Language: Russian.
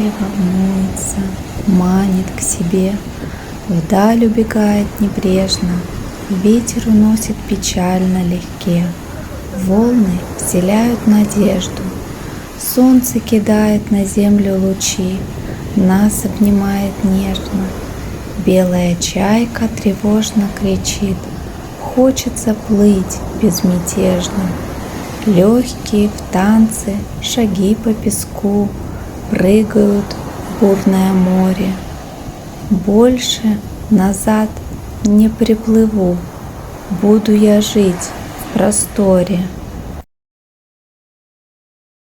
море волнуется, манит к себе, вдаль убегает небрежно, ветер уносит печаль налегке, волны вселяют надежду, солнце кидает на землю лучи, нас обнимает нежно, белая чайка тревожно кричит, хочется плыть безмятежно. Легкие в танце шаги по песку прыгают в бурное море. Больше назад не приплыву, буду я жить в просторе.